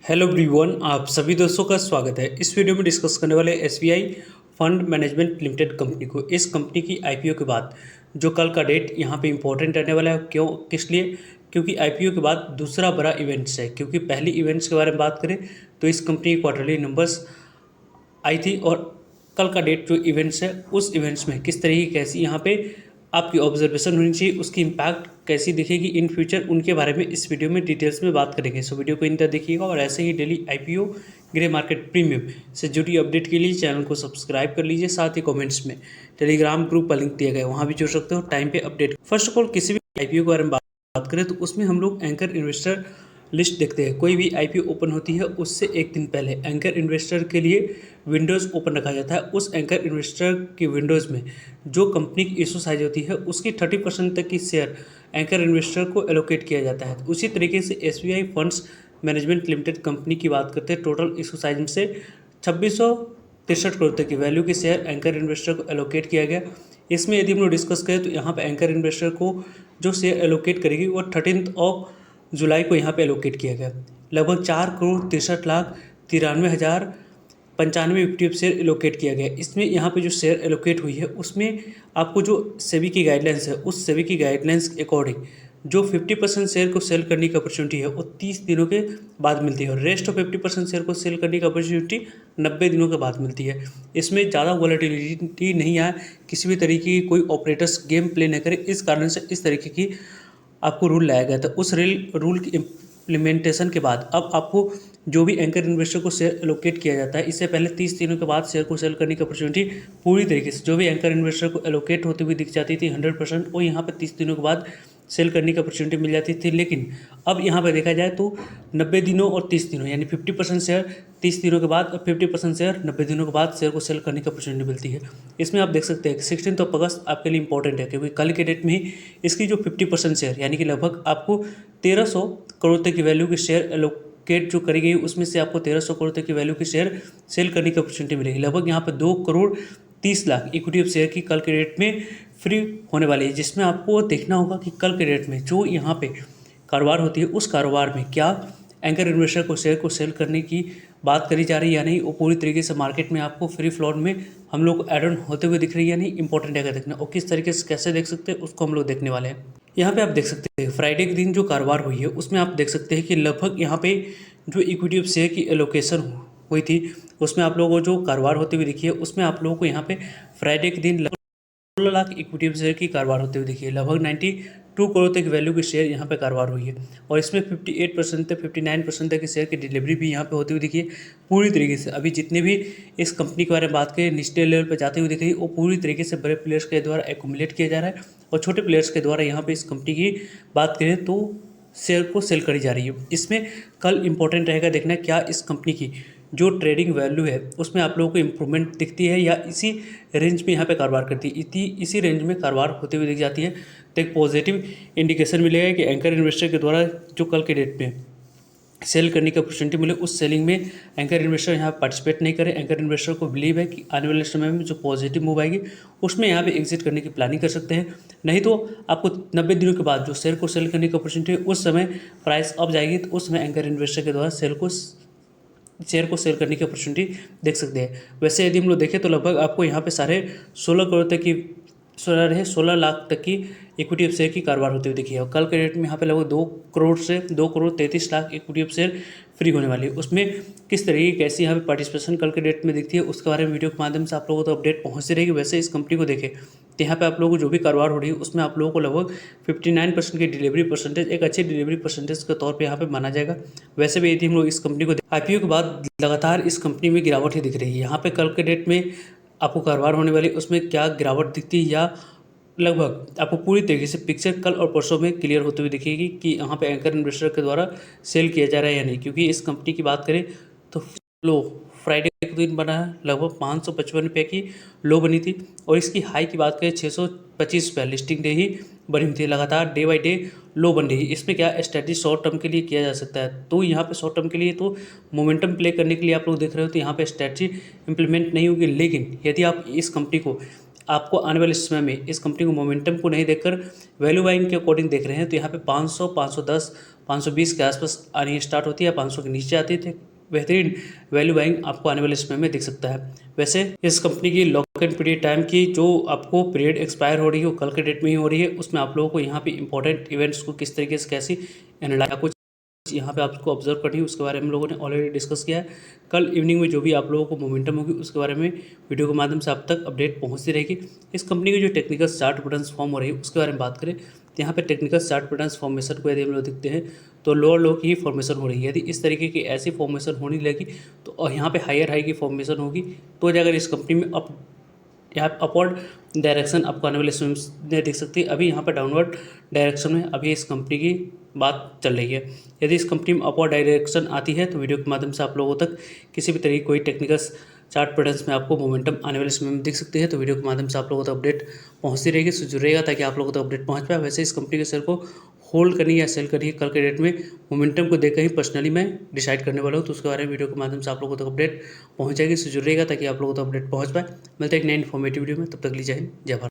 Hello everyone, आप सभी दोस्तों का स्वागत है। इस वीडियो में डिस्कस करने वाले SBI fund management limited company को। इस कंपनी की आईपीओ के बाद जो कल का डेट यहाँ पे इंपॉर्टेंट रहने वाला है। क्यों, किस लिए? क्योंकि आईपीओ के बाद दूसरा बड़ा इवेंट्स है। क्योंकि पहली इवेंट्स के बारे में बात करें तो इस कंपनी की क्वार्टरली नंबर्स आई थी, और कल का डेट जो इवेंट्स है उस इवेंट्स में किस तरीके की कैसी यहाँ पे आपकी ऑब्जर्वेशन होनी चाहिए, उसकी इम्पैक्ट कैसी दिखेगी इन फ्यूचर, उनके बारे में इस वीडियो में डिटेल्स में बात करेंगे। सो वीडियो को इन तक देखिएगा और ऐसे ही daily IPO grey market premium से जुड़ी अपडेट के लिए चैनल को सब्सक्राइब कर लीजिए। साथ ही कमेंट्स में टेलीग्राम ग्रुप का लिंक दिया गया है, वहाँ भी जुड़ सकते हो टाइम पे अपडेट। फर्स्ट ऑफ ऑल, किसी भी आईपीओ के बारे में बात करें तो उसमें हम लोग एंकर इन्वेस्टर लिस्ट देखते हैं। कोई भी आईपीओ ओपन होती है उससे एक दिन पहले एंकर इन्वेस्टर के लिए विंडोज़ ओपन रखा जाता है। उस एंकर इन्वेस्टर की विंडोज़ में जो कंपनी की इशू साइज होती है उसकी 30% तक की शेयर एंकर इन्वेस्टर को एलोकेट किया जाता है। उसी तरीके से SBI funds management limited company की बात करते हैं। टोटल इशू साइज में से 2663 करोड़ तक की वैल्यू के शेयर एंकर इन्वेस्टर को एलोकेट किया गया। इसमें यदि हम लोग डिस्कस करें तो यहाँ पर एंकर इन्वेस्टर को जो शेयर एलोकेट करेगी वो 13 जुलाई को यहाँ पे एलोकेट किया गया। लगभग 4,63,93,095 इक्विटी शेयर एलोकेट किया गया। इसमें यहाँ पे जो शेयर एलोकेट हुई है उसमें आपको जो सेबी की गाइडलाइंस है उस सेबी की गाइडलाइंस के अकॉर्डिंग जो 50% शेयर को सेल करने की अपॉर्चुनिटी है वो 30 दिनों के बाद मिलती है, और रेस्ट ऑफ 50% शेयर को सेल करने की अपॉर्चुनिटी 90 दिनों के बाद मिलती है। इसमें ज़्यादा वॉलेटिलिटी नहीं आए, किसी भी तरीके की कोई ऑपरेटर्स गेम प्ले न करे, इस कारण से इस तरीके की आपको रूल लाया गया था। उस रूल की इम्प्लीमेंटेशन के बाद अब आपको जो भी एंकर इन्वेस्टर को शेयर एलोकेट किया जाता है, इससे पहले 30 दिनों के बाद शेयर को सेल करने की अपॉर्चुनिटी पूरी तरीके से जो भी एंकर इन्वेस्टर को एलोकेट होती हुई दिख जाती थी 100%, वो यहाँ पर 30 दिनों के बाद सेल करने की अपॉर्चुनिटी मिल जाती थी। लेकिन अब यहाँ पर देखा जाए तो 90 दिनों और 30 दिनों यानी 50% शेयर 30 दिनों के बाद और 50% शेयर 90 दिनों के बाद शेयर को सेल करने की अपॉर्चुनिटी मिलती है। इसमें आप देख सकते हैं 16 अगस्त आपके लिए इंपॉर्टेंट है, क्योंकि कल के डेट में ही इसकी जो 50% शेयर यानी कि लगभग आपको 1300 करोड़ तक की वैल्यू के शेयर एलोकेट जो करी गई उसमें से आपको 1300 करोड़ तक की वैल्यू के शेयर सेल करने की अपॉर्चुनिटी मिलेगी। लगभग यहाँ पर 2,30,00,000 इक्विटी ऑफ शेयर की कल के डेट में फ्री होने वाली है, जिसमें आपको देखना होगा कि कल के डेट में जो यहाँ पे कारोबार होती है उस कारोबार में क्या एंकर इन्वेस्टर को शेयर को सेल करने की बात करी जा रही है या नहीं। वो पूरी तरीके से मार्केट में आपको फ्री फ्लोट में हम लोग को एड ऑन होते हुए दिख रही है या नहीं, इंपॉर्टेंट है देखना। और किस तरीके से कैसे देख सकते हैं उसको हम लोग देखने वाले हैं। यहाँ पे आप देख सकते हैं फ्राइडे के दिन जो कारोबार हुई है उसमें आप देख सकते हैं कि लगभग यहाँ पे जो इक्विटी ऑफ शेयर की एलोकेशन हुई थी उसमें आप लोगों को जो कारोबार होते हुए दिखी है उसमें आप लोगों को यहाँ पे फ्राइडे के दिन 16 लाख इक्विटी शेयर की कारोबार होते हुए देखिए। लगभग 92 करोड़ तक वैल्यू के शेयर यहाँ पे कारोबार हुई है, और इसमें 58% तक 59% तक के शेयर की डिलीवरी भी यहाँ पे होती हुई दिखी है पूरी तरीके से। अभी जितने भी इस कंपनी के बारे में बात करें निचले लेवल पर जाते हुए दिख रही है, वो पूरी तरीके से बड़े प्लेयर्स के द्वारा एक्यूमुलेट किया जा रहा है, और छोटे प्लेयर्स के द्वारा यहाँ पर इस कंपनी की बात करें तो शेयर को सेल करी जा रही है। इसमें कल इंपॉर्टेंट रहेगा देखना क्या इस कंपनी की जो ट्रेडिंग वैल्यू है उसमें आप लोगों को इम्प्रूवमेंट दिखती है या इसी रेंज में यहाँ पे कारोबार करती है, इसी रेंज में कारोबार होते हुए दिख जाती है। तो एक पॉजिटिव इंडिकेशन मिलेगा कि एंकर इन्वेस्टर के द्वारा जो कल के डेट में सेल करने की अपॉर्चुनिटी मिले उस सेलिंग में एंकर इन्वेस्टर यहाँ पार्टिसिपेट नहीं करे। एंकर इन्वेस्टर को बिलीव है कि आने वाले समय में जो पॉजिटिव मूव आएगी उसमें यहाँ पे एग्जिट करने की प्लानिंग कर सकते हैं। नहीं तो आपको 90 दिनों के बाद जो शेयर को सेल करने की अपॉर्चुनिटी है उस समय प्राइस अप जाएगी, तो उस समय एंकर इन्वेस्टर के द्वारा शेयर को सेल करने की अपॉर्चुनिटी देख सकते हैं। वैसे यदि हम लोग देखें तो लगभग आपको यहाँ पे 16 लाख तक की इक्विटी ऑफ शेयर की कारोबार होती हुई दिखी है, और कल के डेट में यहाँ पे लगभग 2,33,00,000 इक्विटी ऑफ शेयर फ्री होने वाली है। उसमें किस तरीके की कैसी यहाँ पे पार्टिसिपेशन कल के डेट में दिखती है उसके बारे में वीडियो के माध्यम से आप लोगों को तो अपडेट पहुँचती रहेगी। वैसे इस कंपनी को देखें तो यहाँ पे आप लोगों को जो भी कारोबार हो रही है उसमें आप लोगों को लगभग 59% की डिलीवरी परसेंटेज एक अच्छी डिलीवरी परसेंटेज के तौर पे यहाँ पे माना जाएगा। वैसे भी यदि हम लोग इस कंपनी को आईपीओ के बाद लगातार इस कंपनी में गिरावट ही दिख रही है। यहाँ पे कल के डेट में आपको कारोबार होने वाली उसमें क्या गिरावट दिखती है या लगभग आपको पूरी तरीके से पिक्चर कल और परसों में क्लियर होते हुए दिखेगी कि यहाँ पे एंकर इन्वेस्टर के द्वारा सेल किया जा रहा है या नहीं। क्योंकि इस कंपनी की बात करें तो लो फ्राइडे के दिन बना है, लगभग 555 रुपये की लो बनी थी, और इसकी हाई की बात करें 625 रुपये लिस्टिंग डे ही बनी थी। लगातार डे बाई डे लो बन रही है। इसमें क्या स्ट्रेटजी शॉर्ट टर्म के लिए किया जा सकता है, तो यहाँ पे शॉर्ट टर्म के लिए तो मोमेंटम प्ले करने के लिए आप लोग देख रहे हो तो यहाँ पे स्ट्रेटजी इंप्लीमेंट नहीं होगी। लेकिन यदि आप इस कंपनी को आपको आने वाले समय में इस कंपनी को मोमेंटम को नहीं देखकर वैल्यू बाइंग के अकॉर्डिंग देख रहे हैं तो यहाँ पे 500, 510, 520 के आसपास आनी स्टार्ट होती है, 500 के नीचे आती है, बेहतरीन वैल्यू बाइंग आपको आने वाले समय में दिख सकता है। वैसे इस कंपनी की लॉक इन पीरियड टाइम की जो आपको पीरियड एक्सपायर हो रही है वो कल के डेट में ही हो रही है, उसमें आप लोगों को यहाँ पे इंपॉर्टेंट इवेंट्स को किस तरीके से कैसी एनालाइज कुछ यहाँ पे आपको ऑब्जर्व करनी है उसके बारे में हम लोगों ने ऑलरेडी डिस्कस किया है। कल इवनिंग में जो भी आप लोगों को मोमेंटम होगी उसके बारे में वीडियो के माध्यम से आप तक अपडेट पहुँचती रहेगी। इस कंपनी की जो टेक्निकल चार्ट पैटर्न्स फॉर्म हो रही है उसके बारे में बात करें तो यहाँ पे टेक्निकल चार्ट पैटर्न्स फॉर्मेशन को यदि हम लोग देखते हैं तो लोअर लो की ही फॉर्मेशन हो रही है। यदि इस तरीके की ऐसी फॉर्मेशन होने लगी तो यहाँ पे हायर हाई की फॉर्मेशन होगी तो अगर इस कंपनी में यहाँ अपवर्ड डायरेक्शन आपको आने वाले समय में दिख सकती है। अभी यहाँ पर डाउनवर्ड डायरेक्शन में अभी इस कंपनी की बात चल रही है। यदि इस कंपनी में अपवर्ड डायरेक्शन आती है तो वीडियो के माध्यम से आप लोगों तक किसी भी तरीके कोई टेक्निकल चार्ट पैटर्न्स में आपको मोमेंटम आने वाले समय में दिख सकती है तो वीडियो के माध्यम से आप लोगों तक अपडेट पहुँचती रहेगी, सो जुड़ रहेगा ताकि आप लोगों तक अपडेट पहुँच पाए। वैसे इस कंपनी के शेयर को होल्ड करनी या सेल करनी कल के डेट में मोमेंटम को देखकर ही पर्सनली मैं डिसाइड करने वाला हूँ, तो उसके बारे में वीडियो के माध्यम से आप लोगों तक अपडेट पहुँच जाएगी, सो जुड़ रहेगा ताकि आप लोगों तक अपडेट पहुँच पाए। मिलते हैं एक नई इन्फॉर्मेटिव वीडियो में, तब तक लीजिए जय भारत।